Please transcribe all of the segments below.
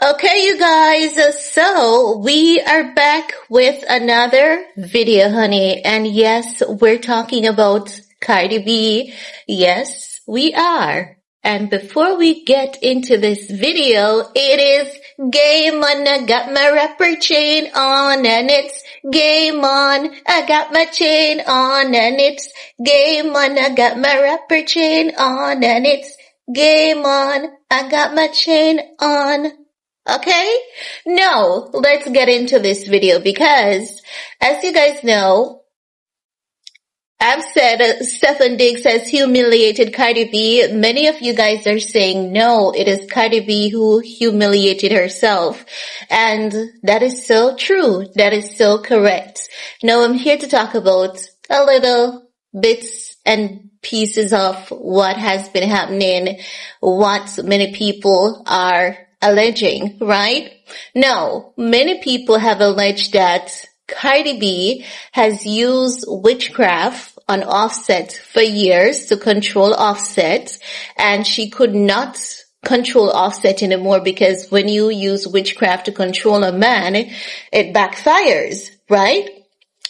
Okay, you guys, so we are back with another video, honey. And yes, we're talking about Cardi B. Yes, we are. And before we get into this video, it is game on. I got my rapper chain on and it's game on. I got my chain on and it's game on. I got my rapper chain on and it's game on. I got my chain on. Okay? Now, let's get into this video because, as you guys know, I've said Stefan Diggs has humiliated Cardi B. Many of you guys are saying, no, it is Cardi B who humiliated herself. And that is so true. That is so correct. Now, I'm here to talk about a little bits and pieces of what has been happening, what many people are alleging, right? Now, many people have alleged that Cardi B has used witchcraft on Offset for years to control Offset, and she could not control Offset anymore because when you use witchcraft to control a man, it backfires, right?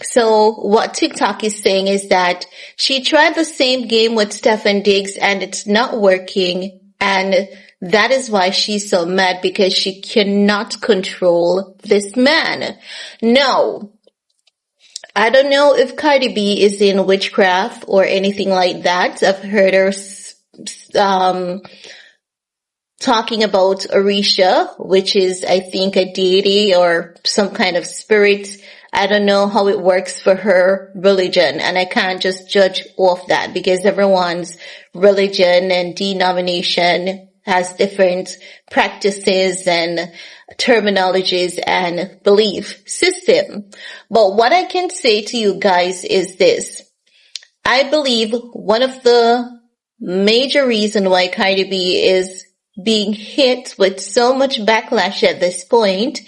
So what TikTok is saying is that she tried the same game with Stefan Diggs and it's not working, and that is why she's so mad because she cannot control this man. No, I don't know if Cardi B is in witchcraft or anything like that. I've heard her talking about Orisha, which is, I think, a deity or some kind of spirit. I don't know how it works for her religion, and I can't just judge off that because everyone's religion and denomination has different practices and terminologies and belief system. But what I can say to you guys is this. I believe one of the major reasons why Cardi B is being hit with so much backlash at this point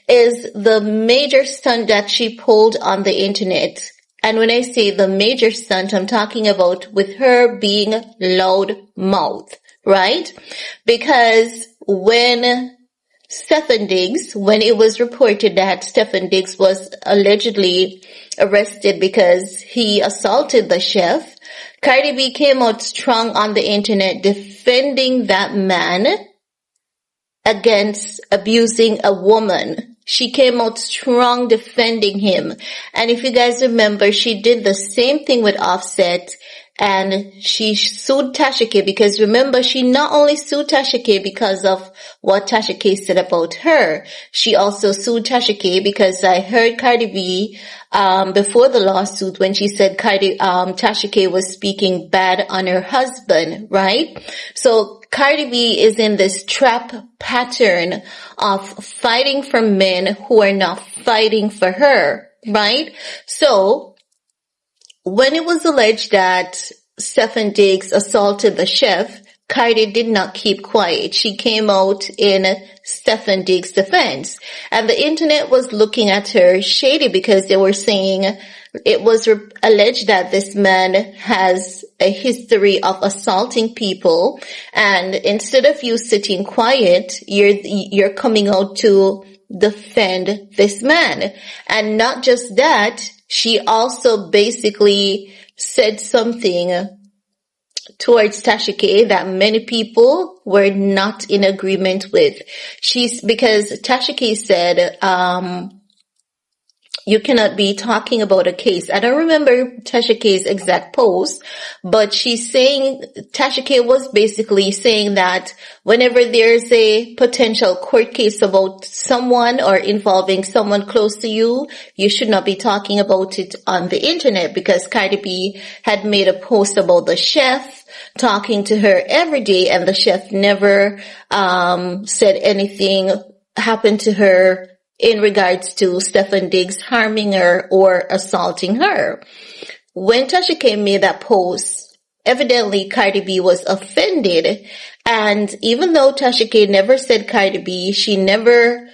is the major stunt that she pulled on the internet. And when I say the major stunt, I'm talking about with her being loud mouth, right? Because when it was reported that Stefan Diggs was allegedly arrested because he assaulted the chef, Cardi B came out strong on the internet defending that man against abusing a woman. She came out strong defending him. And if you guys remember, she did the same thing with Offset. And she sued Tasha K because remember, she not only sued Tasha K because of what Tasha K said about her, she also sued Tasha K because I heard Cardi B, before the lawsuit when she said Tasha K was speaking bad on her husband, right? So Cardi B is in this trap pattern of fighting for men who are not fighting for her, right? So, when it was alleged that Stefan Diggs assaulted the chef, Cardi did not keep quiet. She came out in Stefan Diggs' defense. And the internet was looking at her shady because they were saying it was alleged that this man has a history of assaulting people. And instead of you sitting quiet, you're coming out to defend this man. And not just that, she also basically said something towards Tasha K that many people were not in agreement with. Because Tasha K said, you cannot be talking about a case. I don't remember Tasha K's exact post, but Tasha K was basically saying that whenever there's a potential court case about someone or involving someone close to you, you should not be talking about it on the internet because Cardi B had made a post about the chef talking to her every day and the chef never said anything happened to her in regards to Stefan Diggs harming her or assaulting her. When Tasha K made that post, evidently Cardi B was offended. And even though Tasha K never said Cardi B, she never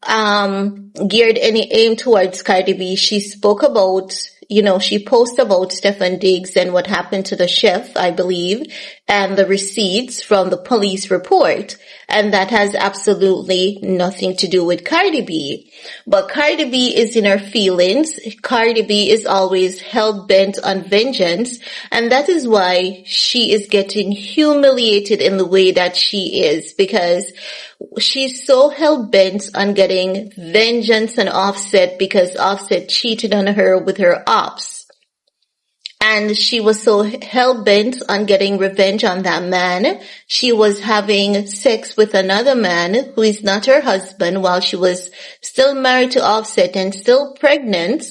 geared any aim towards Cardi B. She spoke about, she posts about Stefan Diggs and what happened to the chef, I believe, and the receipts from the police report. And that has absolutely nothing to do with Cardi B. But Cardi B is in her feelings. Cardi B is always hell-bent on vengeance. And that is why she is getting humiliated in the way that she is, because she's so hell-bent on getting vengeance on Offset because Offset cheated on her with her ops. And she was so hell-bent on getting revenge on that man. She was having sex with another man who is not her husband while she was still married to Offset and still pregnant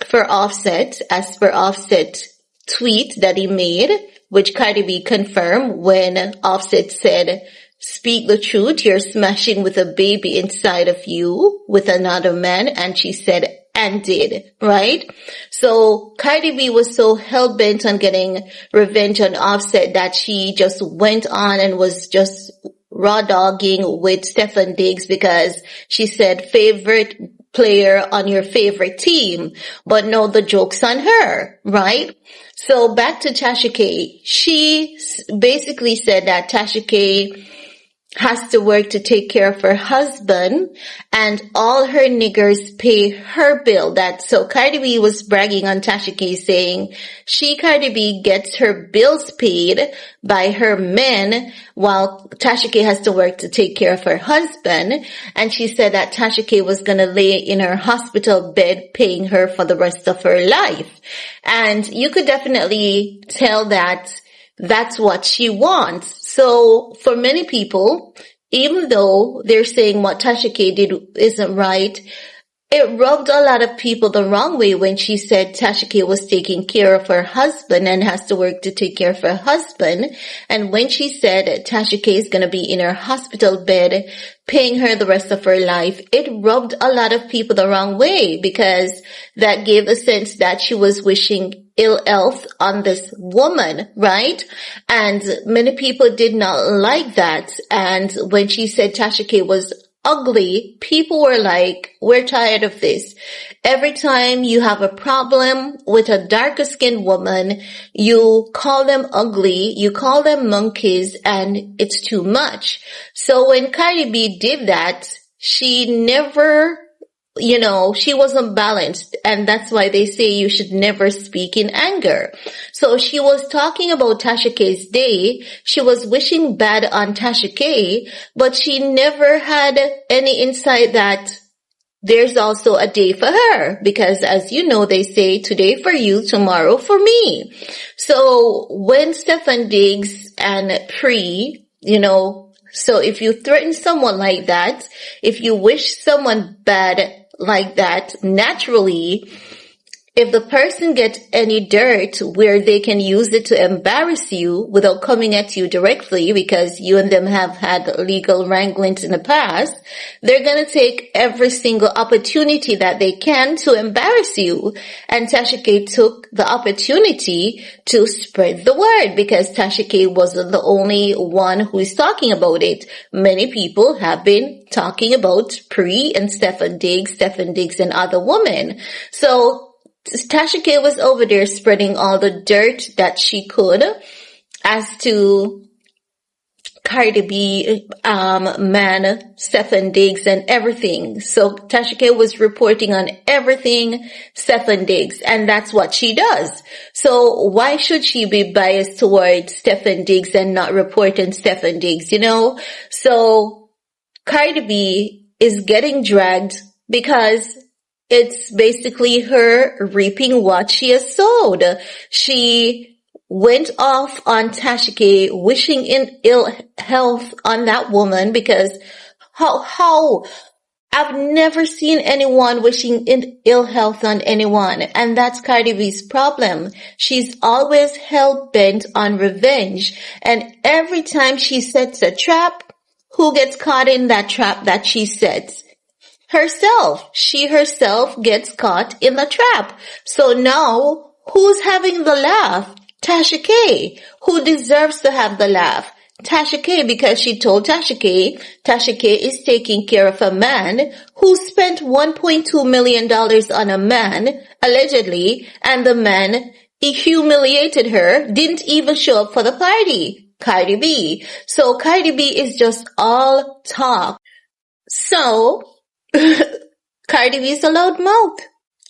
for Offset, as per Offset tweet that he made, which Cardi B confirmed when Offset said, "Speak the truth, you're smashing with a baby inside of you with another man," and she said, "and did," right? So Cardi B was so hell-bent on getting revenge on Offset that she just went on and was just raw dogging with Stefan Diggs because she said favorite player on your favorite team. But no, the joke's on her, right? So back to Tasha K. She basically said that Tasha K has to work to take care of her husband and all her niggers pay her bill. So Cardi B was bragging on Tasha K saying Cardi B gets her bills paid by her men while Tasha K has to work to take care of her husband. And she said that Tasha K was going to lay in her hospital bed paying her for the rest of her life. And you could definitely tell that that's what she wants. So for many people, even though they're saying what Tasha K did isn't right, it rubbed a lot of people the wrong way when she said Tasha K was taking care of her husband and has to work to take care of her husband. And when she said Tasha K is going to be in her hospital bed paying her the rest of her life, it rubbed a lot of people the wrong way because that gave a sense that she was wishing ill health on this woman, right? And many people did not like that. And when she said Tasha K was ugly, people were like, we're tired of this. Every time you have a problem with a darker skinned woman, you call them ugly, you call them monkeys, and it's too much. So when Cardi B did that, she never, she wasn't balanced, and that's why they say you should never speak in anger. So she was talking about Tasha K's day. She was wishing bad on Tasha K, but she never had any insight that there's also a day for her, because as you know, they say today for you, tomorrow for me. So when Stefan Diggs and Pre, so if you threaten someone like that, if you wish someone bad like that, naturally, if the person gets any dirt where they can use it to embarrass you without coming at you directly because you and them have had legal wranglings in the past, they're going to take every single opportunity that they can to embarrass you. And Tasha K took the opportunity to spread the word because Tasha K wasn't the only one who is talking about it. Many people have been talking about Pre and Stefan Diggs and other women. So Tasha K was over there spreading all the dirt that she could as to Cardi B, man, Stefan Diggs and everything. So Tasha K was reporting on everything Stefan Diggs, and that's what she does. So why should she be biased towards Stefan Diggs and not report on Stefan Diggs, So Cardi B is getting dragged because it's basically her reaping what she has sowed. She went off on Tasha K, wishing in ill health on that woman because how I've never seen anyone wishing in ill health on anyone, and that's Cardi B's problem. She's always hell-bent on revenge, and every time she sets a trap, who gets caught in that trap that she sets? Herself. She herself gets caught in the trap. So now, who's having the laugh? Tasha K. Who deserves to have the laugh? Tasha K, because she told Tasha K is taking care of a man who spent $1.2 million on a man allegedly, and the man he humiliated her, didn't even show up for the party. Cardi B. So Cardi B is just all talk. So Cardi B is a loud mouth.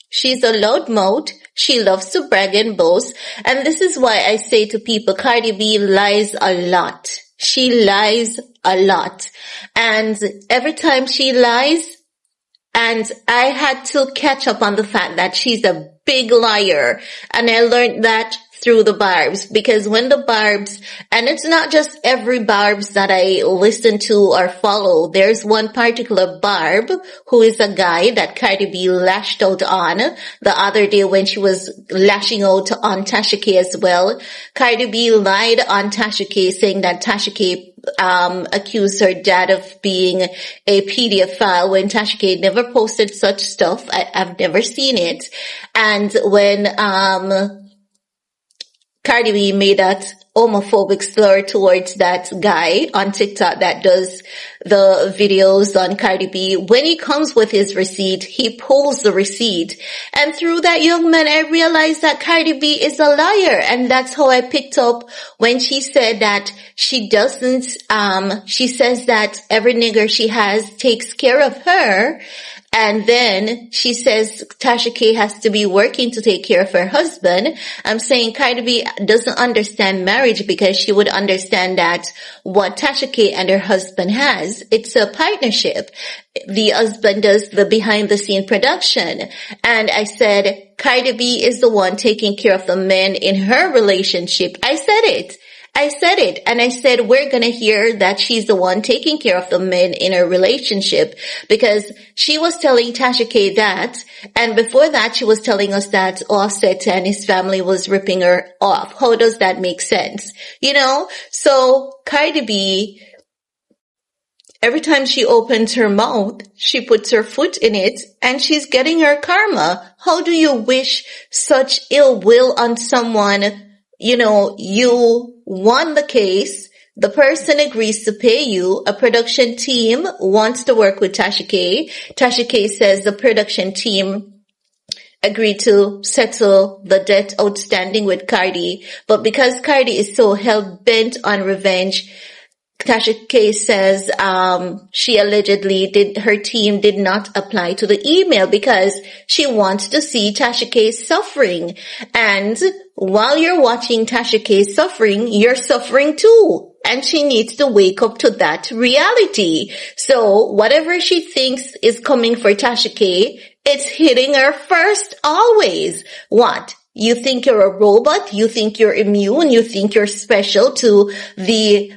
She's a loud mouth. She loves to brag and boast. And this is why I say to people, Cardi B lies a lot. She lies a lot. And every time she lies, and I had to catch up on the fact that she's a big liar. And I learned that through the barbs, because when the barbs, and it's not just every barbs that I listen to or follow. There's one particular barb who is a guy that Cardi B lashed out on the other day when she was lashing out on Tasha K as well. Cardi B lied on Tasha K, saying that Tasha K accused her dad of being a pedophile when Tasha K never posted such stuff. I've never seen it. And when Cardi B made that homophobic slur towards that guy on TikTok that does the videos on Cardi B. When he comes with his receipt, he pulls the receipt. And through that young man, I realized that Cardi B is a liar. And that's how I picked up when she said that she doesn't, she says that every nigger she has takes care of her. And then she says Tasha K has to be working to take care of her husband. I'm saying Cardi B doesn't understand marriage, because she would understand that what Tasha K and her husband has, it's a partnership. The husband does the behind the scene production. And I said Cardi B is the one taking care of the men in her relationship. I said it. And I said, we're gonna hear that she's the one taking care of the men in her relationship, because she was telling Tasha K that, and before that she was telling us that Offset and his family was ripping her off. How does that make sense? You know? So Cardi B, every time she opens her mouth, she puts her foot in it, and she's getting her karma. How do you wish such ill will on someone? You know, you won the case, the person agrees to pay you, a production team wants to work with Tasha K. Tasha K says the production team agreed to settle the debt outstanding with Cardi, but because Cardi is so hell-bent on revenge, Tasha K says she allegedly her team did not apply to the email because she wants to see Tasha K suffering. And while you're watching Tasha K suffering, you're suffering too. And she needs to wake up to that reality. So whatever she thinks is coming for Tasha K, it's hitting her first always. What? You think you're a robot? You think you're immune? You think you're special to the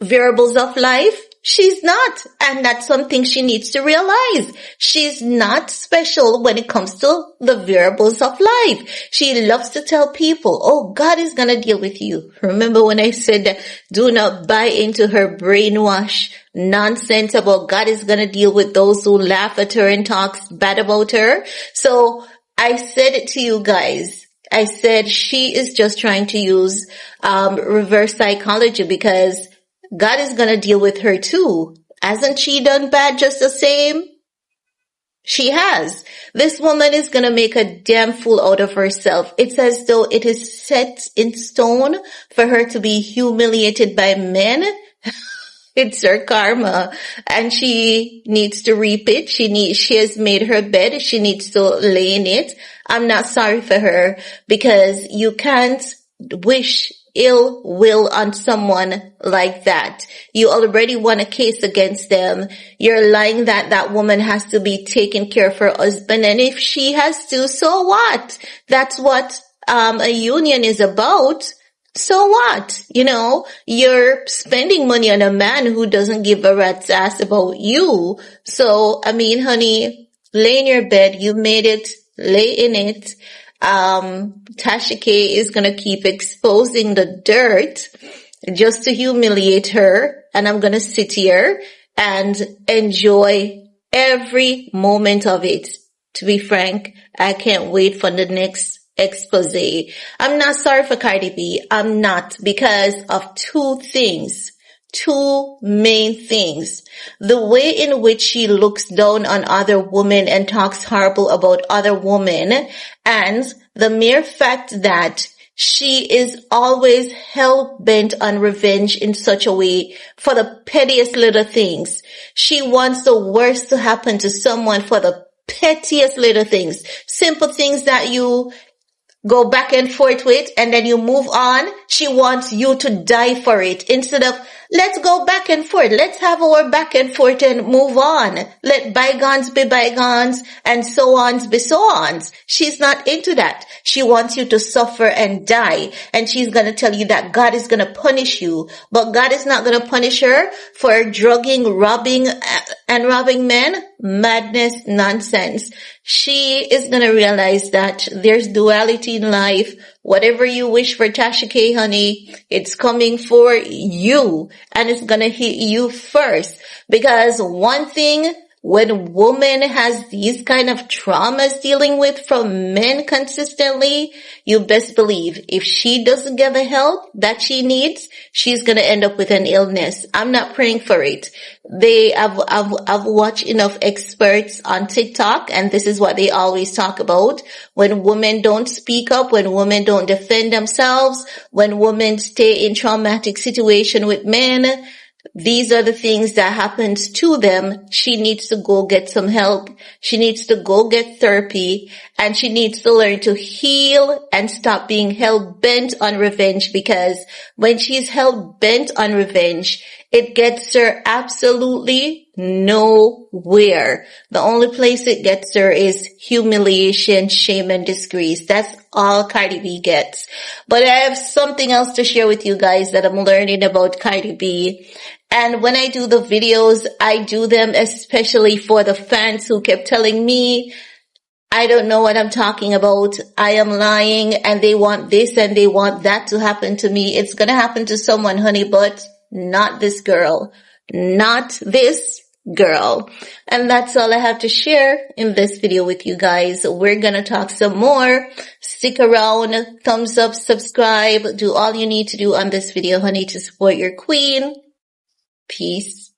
variables of life? She's not. And that's something she needs to realize. She's not special when it comes to the variables of life. She loves to tell people, oh, God is going to deal with you. Remember when I said that do not buy into her brainwash nonsense about God is going to deal with those who laugh at her and talk bad about her? So I said it to you guys. I said she is just trying to use reverse psychology, because God is going to deal with her too. Hasn't she done bad just the same? She has. This woman is going to make a damn fool out of herself. It's as though it is set in stone for her to be humiliated by men. It's her karma, and she needs to reap it. She has made her bed. She needs to lay in it. I'm not sorry for her, because you can't wish ill will on someone like that. You already won a case against them. You're lying that that woman has to be taking care of her husband, and if she has to, so what? That's what a union is about. So what? You know, you're spending money on a man who doesn't give a rat's ass about you. So, I mean, honey, lay in your bed. You made it. Lay in it. Tasha K is going to keep exposing the dirt just to humiliate her. And I'm going to sit here and enjoy every moment of it. To be frank, I can't wait for the next expose. I'm not sorry for Cardi B. I'm not, because of two things. two main things. The way in which she looks down on other women and talks horrible about other women, and the mere fact that she is always hell-bent on revenge in such a way for the pettiest little things. She wants the worst to happen to someone for the pettiest little things. Simple things that you go back and forth with and then you move on. She wants you to die for it instead of let's go back and forth. Let's have our back and forth and move on. Let bygones be bygones and so ons be so ons. She's not into that. She wants you to suffer and die. And she's going to tell you that God is going to punish you. But God is not going to punish her for drugging, robbing men. Madness, nonsense. She is going to realize that there's duality in life. Whatever you wish for Tasha K, honey, it's coming for you and it's going to hit you first. Because one thing, when a woman has these kind of traumas dealing with from men consistently, you best believe if she doesn't get the help that she needs, she's going to end up with an illness. I'm not praying for it. I've watched enough experts on TikTok, and this is what they always talk about. When women don't speak up, when women don't defend themselves, when women stay in traumatic situation with men, these are the things that happens to them. She needs to go get some help. She needs to go get therapy, and she needs to learn to heal and stop being hell-bent on revenge, because when she's hell-bent on revenge, it gets her absolutely nowhere. The only place it gets her is humiliation, shame, and disgrace. That's all Cardi B gets. But I have something else to share with you guys that I'm learning about Cardi B. And when I do the videos, I do them especially for the fans who kept telling me, I don't know what I'm talking about. I am lying and they want this and they want that to happen to me. It's going to happen to someone, honey, but not this girl. Not this girl. And that's all I have to share in this video with you guys. We're going to talk some more. Stick around, thumbs up, subscribe, do all you need to do on this video, honey, to support your queen. Peace.